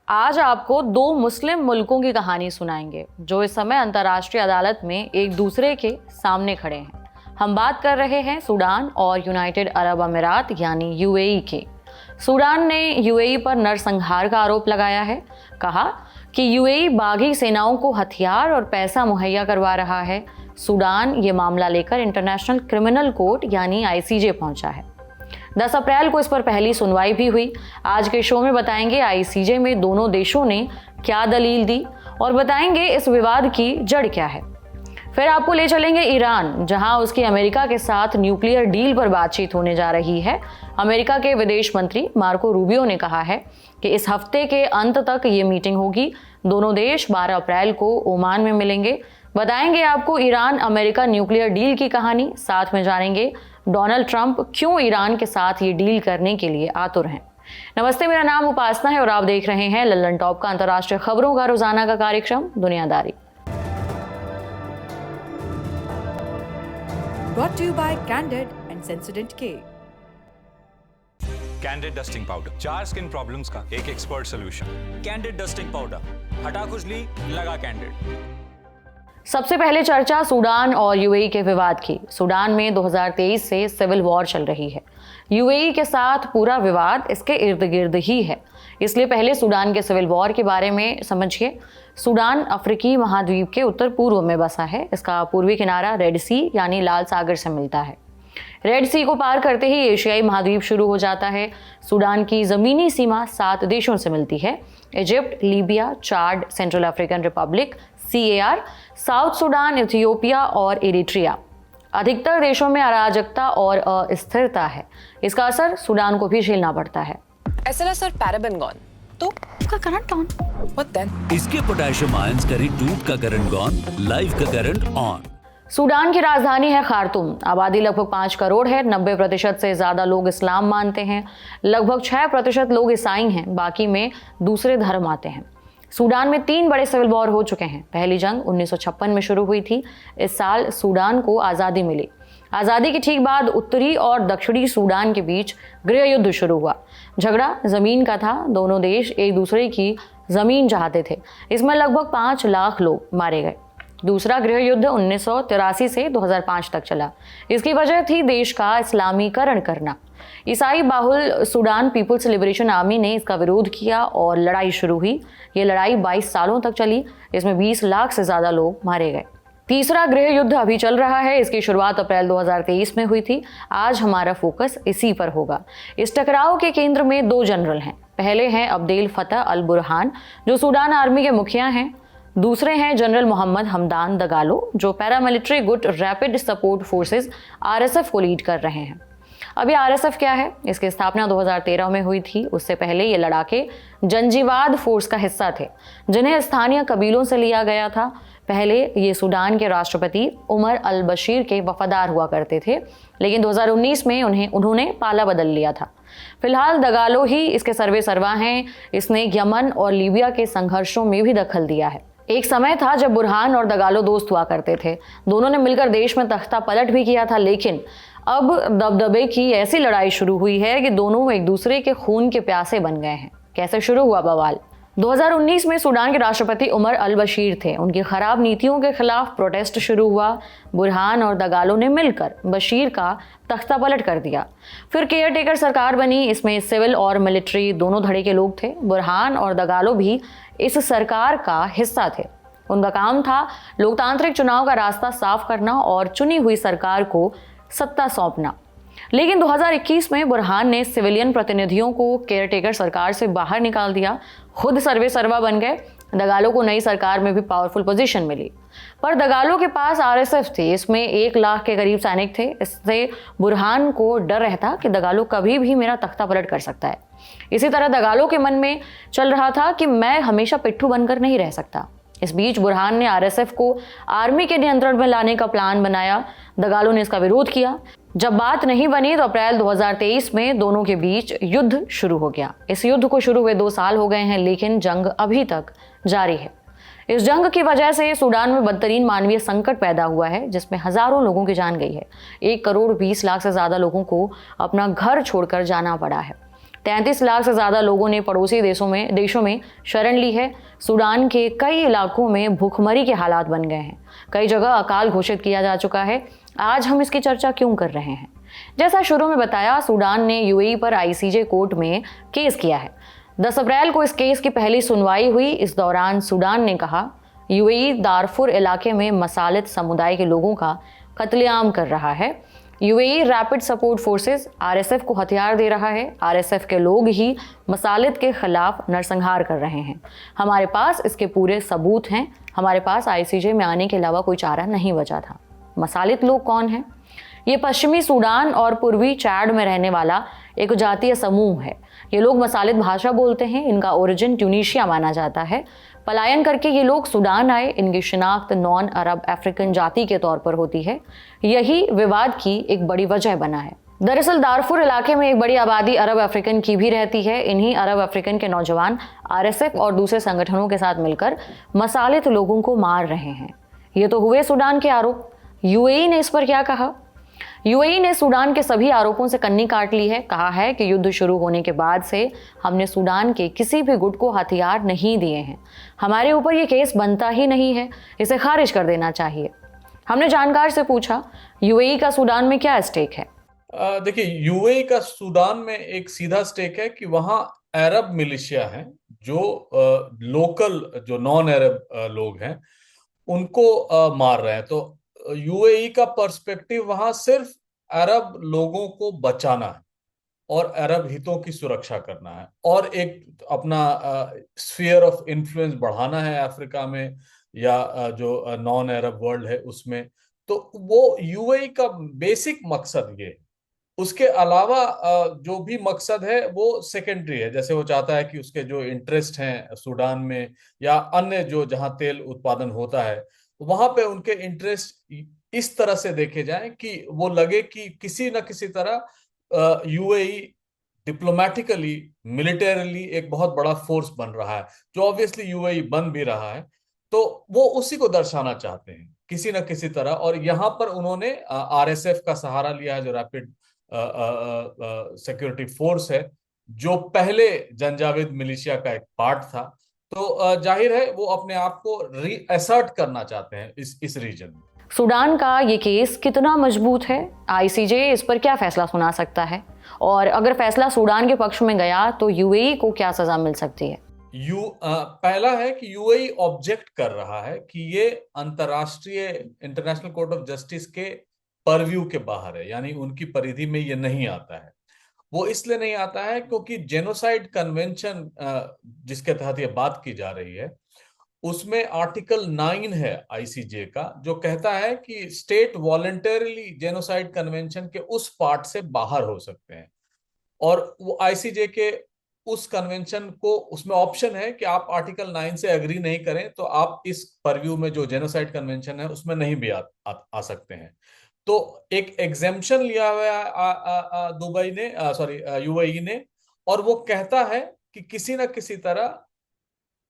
आज आपको दो मुस्लिम मुल्कों की कहानी सुनाएंगे जो इस समय अंतर्राष्ट्रीय अदालत में एक दूसरे के सामने खड़े हैं। हम बात कर रहे हैं सूडान और यूनाइटेड अरब अमीरात यानी यूएई के। सूडान ने यूएई पर नरसंहार का आरोप लगाया है। कहा कि यूएई बागी सेनाओं को हथियार और पैसा मुहैया करवा रहा है। सूडान ये मामला लेकर इंटरनेशनल क्रिमिनल कोर्ट यानी आईसीजे पहुंचा है। 10 अप्रैल को इस पर पहली सुनवाई भी हुई। आज के शो में बताएंगे आईसीजे में दोनों देशों ने क्या दलील दी और बताएंगे इस विवाद की जड़ क्या है। फिर आपको ले चलेंगे ईरान, जहां उसकी अमेरिका के साथ न्यूक्लियर डील पर बातचीत होने जा रही है। अमेरिका के विदेश मंत्री मार्को रूबियो ने कहा है कि इस हफ्ते के अंत तक ये मीटिंग होगी। दोनों देश 12 अप्रैल को ओमान में मिलेंगे। बताएंगे आपको ईरान अमेरिका न्यूक्लियर डील की कहानी। साथ में जानेंगे डोनाल्ड ट्रंप क्यों ईरान के साथ ये डील करने के लिए आतुर हैं। नमस्ते, मेरा नाम उपासना है और आप देख रहे हैं लल्लन टॉप का अंतर्राष्ट्रीय खबरों का रोजाना का कार्यक्रम दुनियादारी। Brought to you by Candid and Sensodyne K. Candid dusting powder, 4 skin problems का एक expert solution. Candid dusting powder, हटा खुजली, लगा कैंडिड। सबसे पहले चर्चा सूडान और यूएई के विवाद की। सूडान में 2023 से सिविल वॉर चल रही है। यूएई के साथ पूरा विवाद इसके इर्द गिर्द ही है। इसलिए पहले सूडान के सिविल वॉर के बारे में समझिए। सूडान अफ्रीकी महाद्वीप के उत्तर पूर्व में बसा है। इसका पूर्वी किनारा रेड सी यानी लाल सागर से मिलता है। रेड सी को पार करते ही एशियाई महाद्वीप शुरू हो जाता है। सूडान की जमीनी सीमा 7 देशों से मिलती है: Egypt, Libya, Chad, Central African Republic, CAR, South Sudan, Ethiopia और इरिट्रिया। अधिकतर देशों में अराजकता और अस्थिरता है। इसका असर सूडान को भी झेलना पड़ता है। SLS और पैराबेन गॉन, तो इसका करंट ऑन। What then? इसके पोटेशियम आयंस करी 2 का करंट गॉन, लाइव का करंट ऑन। सूडान की राजधानी है खार्तूम। आबादी लगभग 5 करोड़ है। 90% से ज्यादा लोग इस्लाम मानते हैं। लगभग 6% लोग ईसाई हैं। बाकी में दूसरे धर्म आते हैं। सूडान में 3 बड़े सिविल वॉर हो चुके हैं। पहली जंग 1956 में शुरू हुई थी। इस साल सूडान को आज़ादी मिली। आज़ादी के ठीक बाद उत्तरी और दक्षिणी सूडान के बीच गृह युद्ध शुरू हुआ। झगड़ा ज़मीन का था। दोनों देश एक दूसरे की ज़मीन चाहते थे। इसमें लगभग 5 लाख लोग मारे गए। दूसरा गृह युद्ध 1983 से 2005 तक चला। इसकी वजह थी देश का इस्लामीकरण करना। ईसाई बाहुल सूडान पीपुल्स लिबरेशन आर्मी ने इसका विरोध किया और लड़ाई शुरू हुई। ये लड़ाई 22 सालों तक चली। इसमें 20 लाख से ज़्यादा लोग मारे गए। तीसरा गृह युद्ध अभी चल रहा है। इसकी शुरुआत अप्रैल 2023 में हुई थी। आज हमारा फोकस इसी पर होगा। इस टकराव के केंद्र में 2 जनरल हैं। पहले हैं अब्देल फतह अल बुरहान, जो सूडान आर्मी के मुखिया हैं। दूसरे हैं जनरल मोहम्मद हमदान दगालो, जो पैरामिलिट्री गुट रैपिड सपोर्ट फोर्सेस RSF को लीड कर रहे हैं। अभी RSF क्या है? इसकी स्थापना 2013 में हुई थी। उससे पहले ये लड़ाके जंजीवाद फोर्स का हिस्सा थे, जिन्हें स्थानीय कबीलों से लिया गया था। पहले ये सूडान के राष्ट्रपति उमर अल बशीर के वफादार हुआ करते थे, लेकिन 2019 में उन्होंने पाला बदल लिया था। फिलहाल दगालो ही इसके सर्वे सर्वा हैं। इसने यमन और लीबिया के संघर्षों में भी दखल दिया है। एक समय था जब बुरहान और दगालो दोस्त हुआ करते थे। दोनों ने मिलकर देश में तख्ता पलट भी किया था, लेकिन अब दबदबे की ऐसी लड़ाई शुरू हुई है कि दोनों एक दूसरे के खून के प्यासे बन गए हैं। कैसे शुरू हुआ बवाल? 2019 में सूडान के राष्ट्रपति उमर अल बशीर थे। उनकी खराब नीतियों के खिलाफ प्रोटेस्ट शुरू हुआ। बुरहान और दगालो ने मिलकर बशीर का तख्ता पलट कर दिया। फिर केयर टेकर सरकार बनी। इसमें सिविल और मिलिट्री दोनों धड़े के लोग थे। बुरहान और दगालो भी इस सरकार का हिस्सा थे। उनका काम था लोकतांत्रिक चुनाव का रास्ता साफ करना और चुनी हुई सरकार को सत्ता सौंपना। लेकिन 2021 में बुरहान ने सिविलियन प्रतिनिधियों को केयरटेकर सरकार से बाहर निकाल दिया। खुद सर्वे सर्वा बन गए। दगालो को नई सरकार में भी पावरफुल पोजीशन मिली, पर दगालो के पास RSF थी। इसमें 1 लाख के करीब सैनिक थे। इससे बुरहान को डर रहता कि दगालो कभी भी मेरा तख्ता पलट कर सकता है। इसी तरह दगालो के मन में चल रहा था कि मैं हमेशा पिट्ठू बनकर नहीं रह सकता। इस बीच बुरहान ने RSF को आर्मी के नियंत्रण में लाने का प्लान बनाया। दगालो ने इसका विरोध किया। जब बात नहीं बनी तो अप्रैल 2023 में दोनों के बीच युद्ध शुरू हो गया। इस युद्ध को शुरू हुए 2 साल हो गए हैं, लेकिन जंग अभी तक जारी है। इस जंग की वजह से सूडान में बदतरीन मानवीय संकट पैदा हुआ है, जिसमें हजारों लोगों की जान गई है। 1 करोड़ 20 लाख से ज्यादा लोगों को अपना घर छोड़कर जाना पड़ा है। 33 लाख से ज़्यादा लोगों ने पड़ोसी देशों में शरण ली है। सूडान के कई इलाकों में भूखमरी के हालात बन गए हैं। कई जगह अकाल घोषित किया जा चुका है। आज हम इसकी चर्चा क्यों कर रहे हैं? जैसा शुरू में बताया, सूडान ने यूएई पर आईसीजे कोर्ट में केस किया है। 10 अप्रैल को इस केस की पहली सुनवाई हुई। इस दौरान सूडान ने कहा, यूएई दारफुर इलाके में मसालित समुदाय के लोगों का कत्लेआम कर रहा है। UAE rapid support forces RSF को हथियार दे रहा है। आरएसएफ के लोग ही मसालित के खिलाफ नरसंहार कर रहे हैं। हमारे पास इसके पूरे सबूत हैं। हमारे पास आईसीजे में आने के अलावा कोई चारा नहीं बचा था। मसालित लोग कौन हैं? ये पश्चिमी सूडान और पूर्वी चैड में रहने वाला एक जातीय समूह है। ये लोग मसालित भाषा बोलते हैं। इनका ओरिजिन ट्यूनीशिया माना जाता है। पलायन करके ये लोग सूडान आए। इनकी शिनाख्त नॉन अरब अफ्रीकन जाति के तौर पर होती है। यही विवाद की एक बड़ी वजह बना है। दरअसल दारफुर इलाके में एक बड़ी आबादी अरब अफ्रीकन की भी रहती है। इन्हीं अरब अफ्रीकन के नौजवान आरएसएफ और दूसरे संगठनों के साथ मिलकर मसालित लोगों को मार रहे हैं। ये तो हुए सूडान के आरोप। यूएई ने इस पर क्या कहा? यूएई ने सूडान के सभी आरोपों से कन्नी काट ली है। कहा है कि युद्ध शुरू होने के बाद से हमने सूडान के किसी भी गुट को हथियार नहीं दिए हैं। हमारे ऊपर ये केस बनता ही नहीं है। इसे खारिज कर देना चाहिए। हमने जानकार से पूछा, यूएई का सूडान में क्या स्टेक है? देखिए, यूएई का सूडान में एक सीधा स्टेक है कि वहां अरब मिलिशिया हैं जो लोकल जो नॉन अरब लोग हैं उनको मार रहे हैं। तो यूएई का पर्सपेक्टिव वहां सिर्फ अरब लोगों को बचाना है और अरब हितों की सुरक्षा करना है और एक अपना स्फीयर ऑफ इन्फ्लुएंस बढ़ाना है अफ्रीका में या जो नॉन अरब वर्ल्ड है उसमें। तो वो यूएई का बेसिक मकसद ये है। उसके अलावा जो भी मकसद है वो सेकेंडरी है। जैसे वो चाहता है कि उसके जो इंटरेस्ट हैं सूडान में या अन्य जो जहां तेल उत्पादन होता है वहां पे उनके इंटरेस्ट इस तरह से देखे जाएं कि वो लगे कि किसी न किसी तरह यूएई डिप्लोमेटिकली मिलिटरीली एक बहुत बड़ा फोर्स बन रहा है, जो ऑब्वियसली यूएई बन भी रहा है। तो वो उसी को दर्शाना चाहते हैं किसी न किसी तरह। और यहाँ पर उन्होंने आरएसएफ का सहारा लिया है, जो रैपिड सिक्योरिटी फोर्स है, जो पहले जंजाविद मिलिशिया का एक पार्ट था। तो जाहिर है वो अपने आप को रीअसर्ट करना चाहते हैं इस रीजन में। सूडान का ये केस कितना मजबूत है? आईसीजे इस पर क्या फैसला सुना सकता है? और अगर फैसला सूडान के पक्ष में गया तो यूएई को क्या सजा मिल सकती है? पहला है कि यूएई ऑब्जेक्ट कर रहा है कि ये अंतरराष्ट्रीय इंटरनेशनल कोर्ट ऑफ जस्टिस के परव्यू के बाहर है, यानी उनकी परिधि में ये नहीं आता है। वो इसलिए नहीं आता है क्योंकि जेनोसाइड कन्वेंशन जिसके तहत ये बात की जा रही है उसमें आर्टिकल 9 है आईसीजे का, जो कहता है कि स्टेट वॉलंटरीली जेनोसाइड कन्वेंशन के उस पार्ट से बाहर हो सकते हैं। और वो आईसीजे के उस कन्वेंशन को, उसमें ऑप्शन है कि आप आर्टिकल 9 से एग्री नहीं करें तो आप इस परव्यू में जो जेनोसाइड कन्वेंशन है उसमें नहीं भी आ सकते हैं। तो एक एग्जेम्पशन लिया हुआ दुबई ने, यूएई ने, और वो कहता है कि किसी न किसी तरह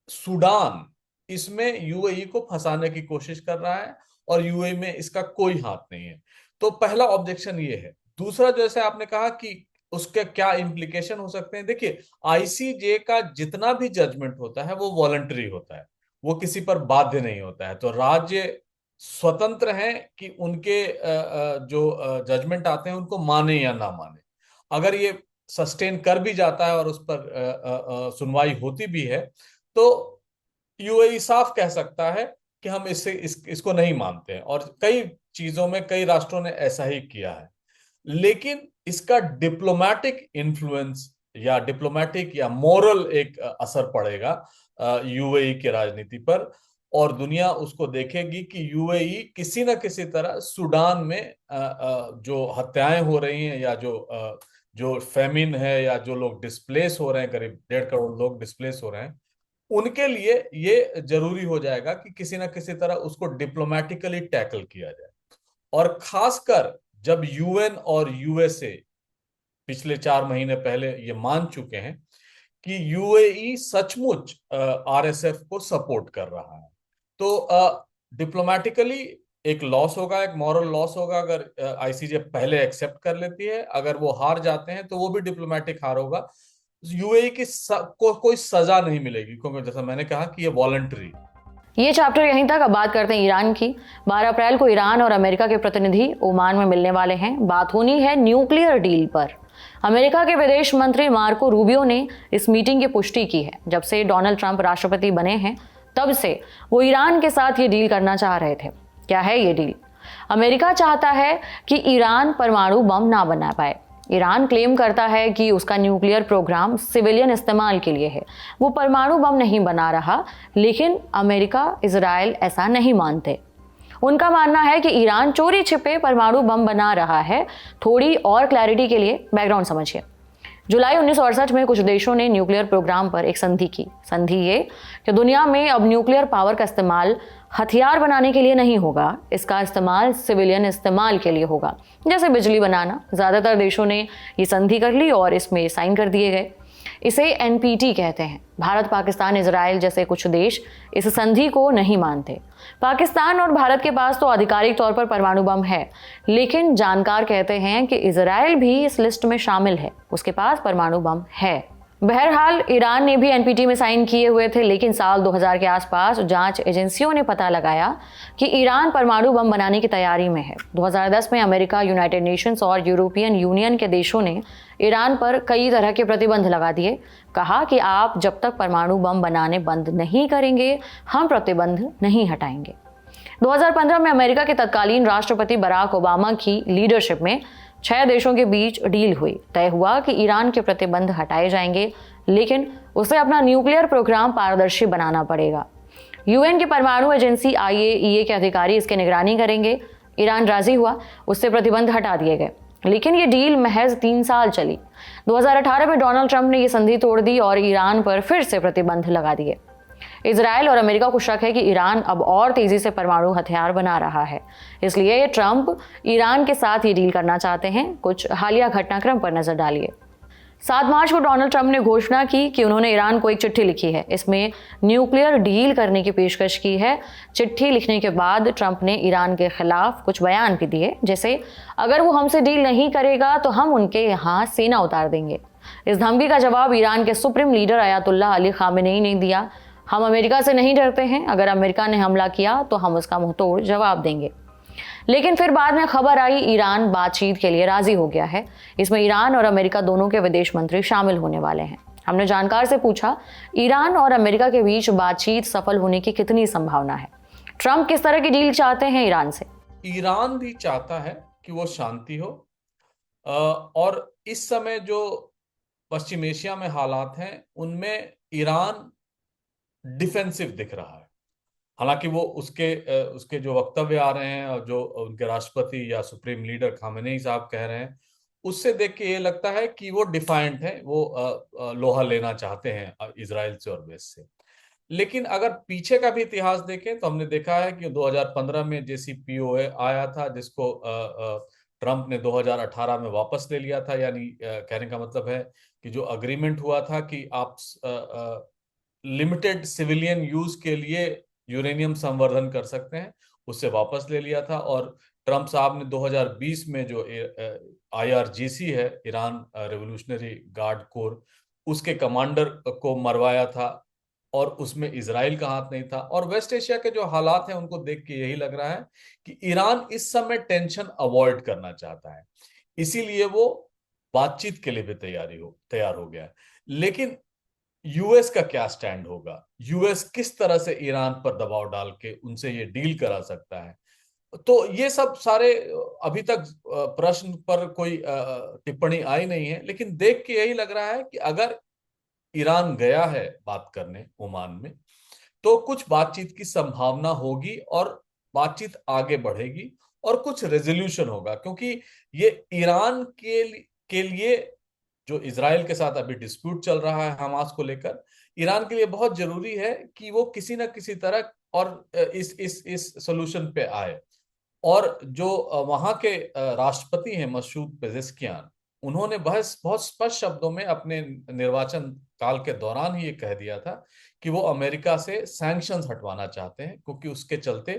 सूडान इसमें यूएई को फंसाने की कोशिश कर रहा है और यूएई में इसका कोई हाथ नहीं है। तो पहला ऑब्जेक्शन ये है। दूसरा, जैसे आपने कहा कि उसके क्या इम्प्लीकेशन हो सकते हैं, देखिए आईसीजे का जितना भी जजमेंट होता है वो वॉलंटरी होता है, वो किसी पर बाध्य नहीं होता है। तो राज्य स्वतंत्र हैं कि उनके जो जजमेंट आते हैं उनको माने या ना माने। अगर ये सस्टेन कर भी जाता है और उस पर सुनवाई होती भी है तो यूएई साफ कह सकता है कि हम इसको नहीं मानते हैं। और कई चीजों में कई राष्ट्रों ने ऐसा ही किया है। लेकिन इसका डिप्लोमेटिक इन्फ्लुएंस या डिप्लोमेटिक या मोरल एक असर पड़ेगा यूएई की राजनीति पर, और दुनिया उसको देखेगी कि यूएई किसी न किसी तरह सूडान में जो हत्याएं हो रही हैं या जो फेमिन है या जो लोग डिस्प्लेस हो रहे हैं, करीब 1.5 करोड़ लोग डिस्प्लेस हो रहे हैं, उनके लिए ये जरूरी हो जाएगा कि किसी न किसी तरह उसको डिप्लोमेटिकली टैकल किया जाए। और खासकर जब यूएन और यूएसए पिछले 4 महीने पहले ये मान चुके हैं कि यूएई सचमुच आरएसएफ को सपोर्ट कर रहा है, तो डिप्लोमेटिकली एक लॉस होगा, एक मॉरल लॉस होगा अगर आईसीजे पहले एक्सेप्ट कर लेती है। अगर वो हार जाते हैं तो वो भी डिप्लोमेटिक हार होगा। यूएई की कोई सजा नहीं मिलेगी, क्योंकि जैसा मैंने कहा कि ये वॉलंटरी। ये चैप्टर यहीं तक। अब बात करते हैं ईरान की। 12 अप्रैल को ईरान और अमेरिका के प्रतिनिधि ओमान में मिलने वाले हैं। बात होनी है न्यूक्लियर डील पर। अमेरिका के विदेश मंत्री मार्को रूबियो ने इस मीटिंग की पुष्टि की है। जब से डोनाल्ड ट्रंप राष्ट्रपति बने हैं तब से वो ईरान के साथ ये डील करना चाह रहे थे। क्या है ये डील? अमेरिका चाहता है कि ईरान परमाणु बम ना बना पाए। ईरान क्लेम करता है कि उसका न्यूक्लियर प्रोग्राम सिविलियन इस्तेमाल के लिए है, वो परमाणु बम नहीं बना रहा। लेकिन अमेरिका, इजराइल ऐसा नहीं मानते। उनका मानना है कि ईरान चोरी छिपे परमाणु बम बना रहा है। थोड़ी और क्लैरिटी के लिए बैकग्राउंड समझिए। जुलाई 1968 में कुछ देशों ने न्यूक्लियर प्रोग्राम पर एक संधि की। संधि ये कि दुनिया में अब न्यूक्लियर पावर का इस्तेमाल हथियार बनाने के लिए नहीं होगा, इसका इस्तेमाल सिविलियन इस्तेमाल के लिए होगा, जैसे बिजली बनाना। ज़्यादातर देशों ने ये संधि कर ली और इसमें साइन कर दिए गए। इसे एनपीटी कहते हैं। भारत, पाकिस्तान, इजराइल जैसे कुछ देश इस संधि को नहीं मानते। पाकिस्तान और भारत के पास तो आधिकारिक तौर पर परमाणु बम है, लेकिन जानकार कहते हैं कि इजराइल भी इस लिस्ट में शामिल है, उसके पास परमाणु बम है। बहरहाल ईरान ने भी एनपीटी में साइन किए हुए थे, लेकिन साल 2000 के आसपास जांच एजेंसियों ने पता लगाया कि ईरान परमाणु बम बनाने की तैयारी में है। 2010 में अमेरिका, यूनाइटेड नेशंस और यूरोपियन यूनियन के देशों ने ईरान पर कई तरह के प्रतिबंध लगा दिए। कहा कि आप जब तक परमाणु बम बनाने बंद नहीं करेंगे, हम प्रतिबंध नहीं हटाएंगे। 2015 में अमेरिका के तत्कालीन राष्ट्रपति बराक ओबामा की लीडरशिप में 6 देशों के बीच डील हुई। तय हुआ कि ईरान के प्रतिबंध हटाए जाएंगे, लेकिन उसे अपना न्यूक्लियर प्रोग्राम पारदर्शी बनाना पड़ेगा। यूएन की परमाणु एजेंसी आईएईए के अधिकारी इसकी निगरानी करेंगे। ईरान राजी हुआ, उससे प्रतिबंध हटा दिए गए, लेकिन ये डील महज 3 साल चली। 2018 में डोनाल्ड ट्रंप ने ये संधि तोड़ दी और ईरान पर फिर से प्रतिबंध लगा दिए। इजराइल और अमेरिका को शक है कि ईरान अब और तेजी से परमाणु हथियार बना रहा है, इसलिए ट्रंप ईरान के साथ ये डील करना चाहते हैं। कुछ हालिया घटनाक्रम पर नजर डालिए। 7 मार्च को डोनाल्ड ट्रंप ने घोषणा की कि उन्होंने ईरान को एक चिट्ठी लिखी है। इसमें न्यूक्लियर डील करने की पेशकश की है। चिट्ठी लिखने के बाद ट्रंप ने ईरान के खिलाफ कुछ बयान भी दिए, जैसे अगर वो हमसे डील नहीं करेगा तो हम उनके यहाँ सेना उतार देंगे। इस धमकी का जवाब ईरान के supreme leader Ayatollah Ali Khamenei ने दिया। हम अमेरिका से नहीं डरते हैं, अगर अमेरिका ने हमला किया तो हम उसका मुंहतोड़ जवाब देंगे। लेकिन फिर बाद में खबर आई ईरान बातचीत के लिए राजी हो गया है। इसमें ईरान और अमेरिका दोनों के विदेश मंत्री शामिल होने वाले हैं। हमने जानकार से पूछा, ईरान और अमेरिका के बीच बातचीत सफल होने की कितनी संभावना है? ट्रंप किस तरह की डील चाहते हैं ईरान से? ईरान भी चाहता है कि वो शांति हो, और इस समय जो पश्चिम एशिया में हालात हैं उनमें ईरान डिफेंसिव दिख रहा है। हालांकि वो उसके जो वक्तव्य आ रहे हैं और जो उनके राष्ट्रपति या सुप्रीम लीडर खामेनेई साहब कह रहे हैं, उससे देख के ये लगता है कि वो डिफाइंट है, वो लोहा लेना चाहते हैं इजराइल से और वेस्ट से। लेकिन अगर पीछे का भी इतिहास देखें तो हमने देखा है कि 2015 में JCPOA आया था, जिसको ट्रंप ने 2018 में वापस ले लिया था। यानी कहने का मतलब है कि जो अग्रीमेंट हुआ था कि आप लिमिटेड सिविलियन यूज के लिए यूरेनियम संवर्धन कर सकते हैं, उससे वापस ले लिया था। और ट्रंप साहब ने 2020 में जो IRGC है, ईरान रेवोल्यूशनरी गार्ड कोर, उसके कमांडर को मरवाया था और उसमें इजराइल का हाथ नहीं था। और वेस्ट एशिया के जो हालात हैं उनको देख के यही लग रहा है कि ईरान इस समय टेंशन अवॉइड करना चाहता है, इसीलिए वो बातचीत के लिए भी तैयार हो गया है। लेकिन यूएस का क्या स्टैंड होगा? यूएस किस तरह से ईरान पर दबाव डाल के उनसे ये डील करा सकता है? तो ये सब सारे अभी तक प्रश्न पर कोई टिप्पणी आई नहीं है, लेकिन देख के यही लग रहा है कि अगर ईरान गया है बात करने ओमान में, तो कुछ बातचीत की संभावना होगी और बातचीत आगे बढ़ेगी और कुछ रेजोल्यूशन होगा। क्योंकि ये ईरान के लिए जो इजराइल के साथ अभी डिस्प्यूट चल रहा है हमास को लेकर, ईरान के लिए बहुत जरूरी है कि वो किसी न किसी तरह और इस सोल्यूशन पे आए। और जो वहां के राष्ट्रपति हैं मसूद पेजेश्कियान, उन्होंने बहुत स्पष्ट शब्दों में अपने निर्वाचन काल के दौरान ही ये कह दिया था कि वो अमेरिका से सैंक्शंस हटवाना चाहते हैं, क्योंकि उसके चलते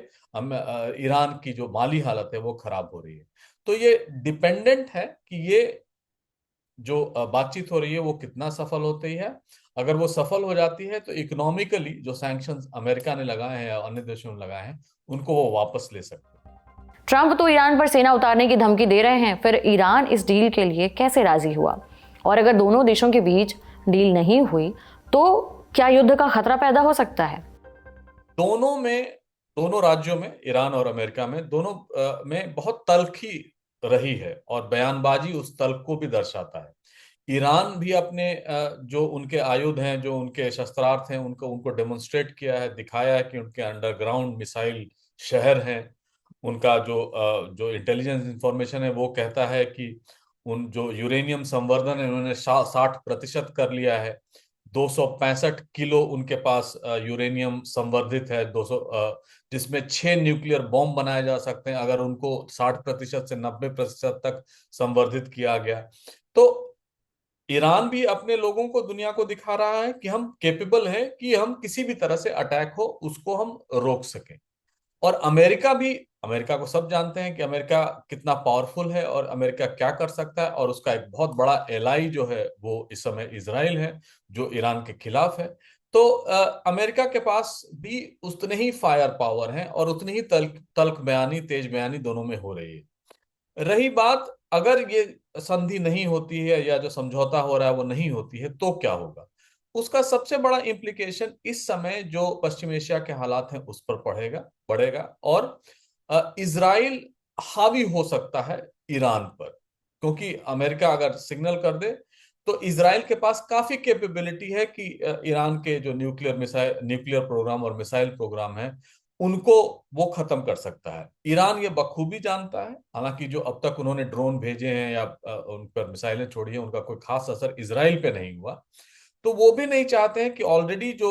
ईरान की जो माली हालत है वो खराब हो रही है। तो ये डिपेंडेंट है कि ये जो बातचीत हो रही है वो कितना सफल होती है। अगर वो सफल हो जाती है तो इकोनॉमिकली जो सैंक्शंस अमेरिका ने लगाए हैं या अन्य देशों ने लगाए हैं उनको वो वापस ले सकते हैं। ट्रंप तो ईरान पर सेना उतारने की धमकी दे रहे हैं, फिर ईरान इस डील के लिए कैसे राजी हुआ? और अगर दोनों देशों के बीच डील नहीं हुई तो क्या युद्ध का खतरा पैदा हो सकता है? दोनों राज्यों में, ईरान और अमेरिका में, दोनों में बहुत तल्खी रही है और बयानबाजी उस तल्ख को भी दर्शाता है। ईरान भी अपने जो उनके आयुध हैं, जो उनके शस्त्रार्थ हैं, उनको डेमोन्स्ट्रेट किया है, दिखाया है कि उनके अंडरग्राउंड मिसाइल शहर हैं। उनका जो इंटेलिजेंस इंफॉर्मेशन है वो कहता है कि उन जो यूरेनियम संवर्धन है उन्होंने 60% कर लिया है। 265 किलो उनके पास यूरेनियम संवर्धित है, 200 जिसमें 6 न्यूक्लियर बॉम्ब बनाए जा सकते हैं अगर उनको 60% से 90% तक संवर्धित किया गया। तो ईरान भी अपने लोगों को, दुनिया को दिखा रहा है कि हम केपेबल है कि हम किसी भी तरह से अटैक हो उसको हम रोक सकें। और अमेरिका को सब जानते हैं कि अमेरिका कितना पावरफुल है और अमेरिका क्या कर सकता है, और उसका एक बहुत बड़ा एलाई जो है वो इस समय इजराइल है जो ईरान के खिलाफ है। तो अमेरिका के पास भी उतने ही फायर पावर है और उतनी ही तल्ख बयानी, तेज बयानी दोनों में हो रही है। रही बात, अगर ये संधि नहीं होती है या जो समझौता हो रहा है वो नहीं होती है तो क्या होगा? उसका सबसे बड़ा इम्प्लीकेशन इस समय जो पश्चिम एशिया के हालात हैं उस पर बढ़ेगा और इजराइल हावी हो सकता है ईरान पर, क्योंकि अमेरिका अगर सिग्नल कर दे तो इजराइल के पास काफी कैपेबिलिटी है कि ईरान के जो न्यूक्लियर प्रोग्राम और मिसाइल प्रोग्राम है उनको वो खत्म कर सकता है। ईरान ये बखूबी जानता है, हालांकि जो अब तक उन्होंने ड्रोन भेजे हैं या उन पर मिसाइलें छोड़ी हैं उनका कोई खास असर इजराइल पे नहीं हुआ। तो वो भी नहीं चाहते हैं कि ऑलरेडी जो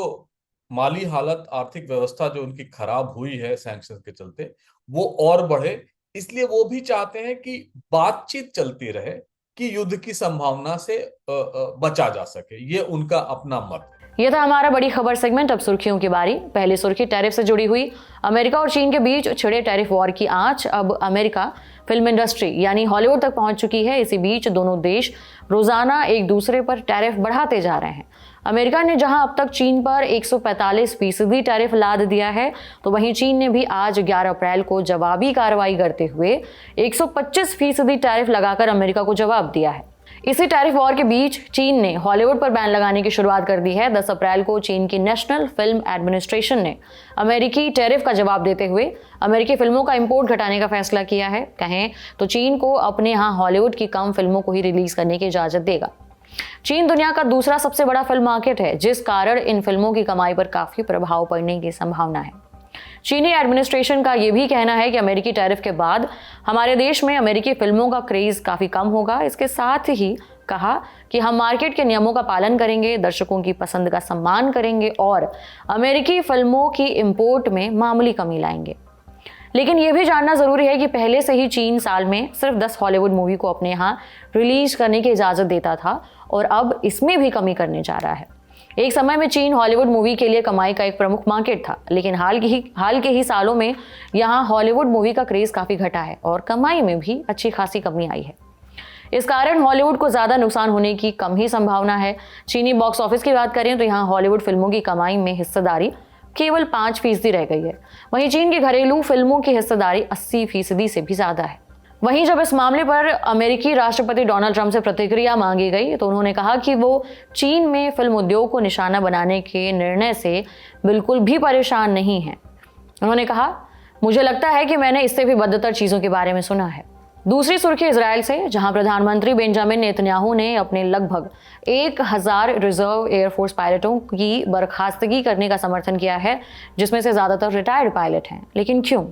माली हालत, आर्थिक व्यवस्था जो उनकी खराब हुई है सैंक्शन के चलते, वो और बढ़े। इसलिए वो भी चाहते हैं कि बातचीत चलती रहे कि युद्ध की संभावना से बचा जा सके। ये उनका अपना मत। यह था हमारा बड़ी खबर सेगमेंट। अब सुर्खियों की बारी। पहली सुर्खी टैरिफ से जुड़ी हुई। अमेरिका और चीन के बीच छिड़े टैरिफ वॉर की आंच अब अमेरिका फिल्म इंडस्ट्री यानी हॉलीवुड तक पहुंच चुकी है। इसी बीच दोनों देश रोजाना एक दूसरे पर टैरिफ बढ़ाते जा रहे हैं। अमेरिका ने जहां अब तक चीन पर 145% टैरिफ लाद दिया है, तो वहीं चीन ने भी आज 11 अप्रैल को जवाबी कार्रवाई करते हुए 125% टैरिफ लगाकर अमेरिका को जवाब दिया है। इसी टैरिफ वॉर के बीच चीन ने हॉलीवुड पर बैन लगाने की शुरुआत कर दी है। 10 अप्रैल को चीन की नेशनल फिल्म एडमिनिस्ट्रेशन ने अमेरिकी टैरिफ का जवाब देते हुए अमेरिकी फिल्मों का इंपोर्ट घटाने का फैसला किया है। कहें तो चीन को अपने यहाँ हॉलीवुड की कम फिल्मों को ही रिलीज करने की इजाजत देगा। चीन दुनिया का दूसरा सबसे बड़ा फिल्म मार्केट है, जिस कारण इन फिल्मों की कमाई पर काफी प्रभाव पड़ने की संभावना है। चीनी एडमिनिस्ट्रेशन का यह भी कहना है कि अमेरिकी टैरिफ के बाद हमारे देश में अमेरिकी फिल्मों का क्रेज काफी कम होगा। इसके साथ ही कहा कि हम मार्केट के नियमों का पालन करेंगे, दर्शकों की पसंद का सम्मान करेंगे और अमेरिकी फिल्मों की इंपोर्ट में मामूली कमी लाएंगे। लेकिन यह भी जानना जरूरी है कि पहले से ही चीन साल में सिर्फ 10 हॉलीवुड मूवी को अपने यहाँ रिलीज करने की इजाजत देता था और अब इसमें भी कमी करने जा रहा है। एक समय में चीन हॉलीवुड मूवी के लिए कमाई का एक प्रमुख मार्केट था, लेकिन हाल के ही सालों में यहाँ हॉलीवुड मूवी का क्रेज काफी घटा है और कमाई में भी अच्छी खासी कमी आई है। इस कारण हॉलीवुड को ज्यादा नुकसान होने की कम ही संभावना है। चीनी बॉक्स ऑफिस की बात करें तो यहाँ हॉलीवुड फिल्मों की कमाई में हिस्सेदारी केवल 5% रह गई है। वहीं चीन की घरेलू फिल्मों की हिस्सेदारी 80% से भी ज्यादा है। वहीं जब इस मामले पर अमेरिकी राष्ट्रपति डोनाल्ड ट्रंप से प्रतिक्रिया मांगी गई तो उन्होंने कहा कि वो चीन में फिल्म उद्योग को निशाना बनाने के निर्णय से बिल्कुल भी परेशान नहीं हैं। उन्होंने कहा, मुझे लगता है कि मैंने इससे भी बदतर चीजों के बारे में सुना है। दूसरी सुर्खी इजराइल से, जहां प्रधानमंत्री बेंजामिन नेतन्याहू ने अपने लगभग 1000 रिजर्व एयरफोर्स पायलटों की बर्खास्तगी करने का समर्थन किया है, जिसमें से ज्यादातर रिटायर्ड पायलट हैं। लेकिन क्यों?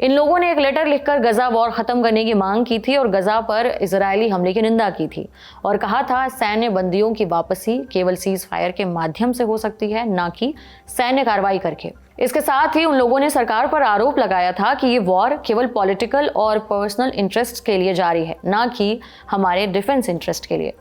इन लोगों ने एक लेटर लिखकर गजा वॉर खत्म करने की मांग की थी और गजा पर इजरायली हमले की निंदा की थी और कहा था सैन्य बंदियों की वापसी केवल सीज फायर के माध्यम से हो सकती है, ना कि सैन्य कार्रवाई करके। इसके साथ ही उन लोगों ने सरकार पर आरोप लगाया था कि ये वॉर केवल पॉलिटिकल और पर्सनल इंटरेस्ट के लिए जारी है, ना कि हमारे डिफेंस इंटरेस्ट के लिए।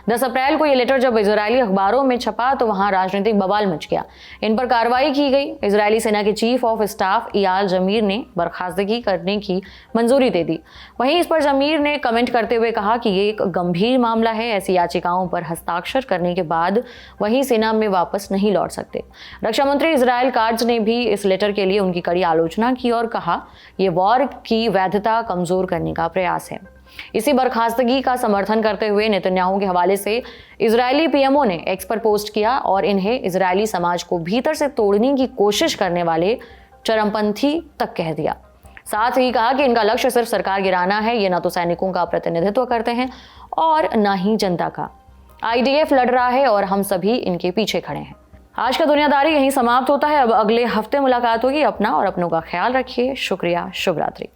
10 अप्रैल को ये लेटर जब इजरायली अखबारों में छपा तो वहां राजनीतिक बवाल मच गया। इन पर कार्रवाई की गई। इजरायली सेना के चीफ ऑफ स्टाफ इयाल जमीर ने बर्खास्तगी करने की मंजूरी दे दी। वहीं इस पर जमीर ने कमेंट करते हुए कहा कि ये एक गंभीर मामला है, ऐसी याचिकाओं पर हस्ताक्षर करने के बाद वही सेना में वापस नहीं लौट सकते। रक्षा मंत्री इजराइल काट्ज ने भी इस लेटर के लिए उनकी कड़ी आलोचना की और कहा ये वॉर की वैधता कमजोर करने का प्रयास है। इसी बर्खास्तगी का समर्थन करते हुए नेतन्याहू के हवाले से इजरायली पीएमओ ने एक्स पर पोस्ट किया और इन्हें इजरायली समाज को भीतर से तोड़ने की कोशिश करने वाले चरमपंथी तक कह दिया। साथ ही कहा कि इनका लक्ष्य सिर्फ सरकार गिराना है, ये न तो सैनिकों का प्रतिनिधित्व करते हैं और न ही जनता का। आईडीएफ लड़ रहा है और हम सभी इनके पीछे खड़े हैं। आज का दुनियादारी यहीं समाप्त होता है। अब अगले हफ्ते मुलाकात होगी। अपना और अपनों का ख्याल रखिए। शुक्रिया। शुभ रात्रि।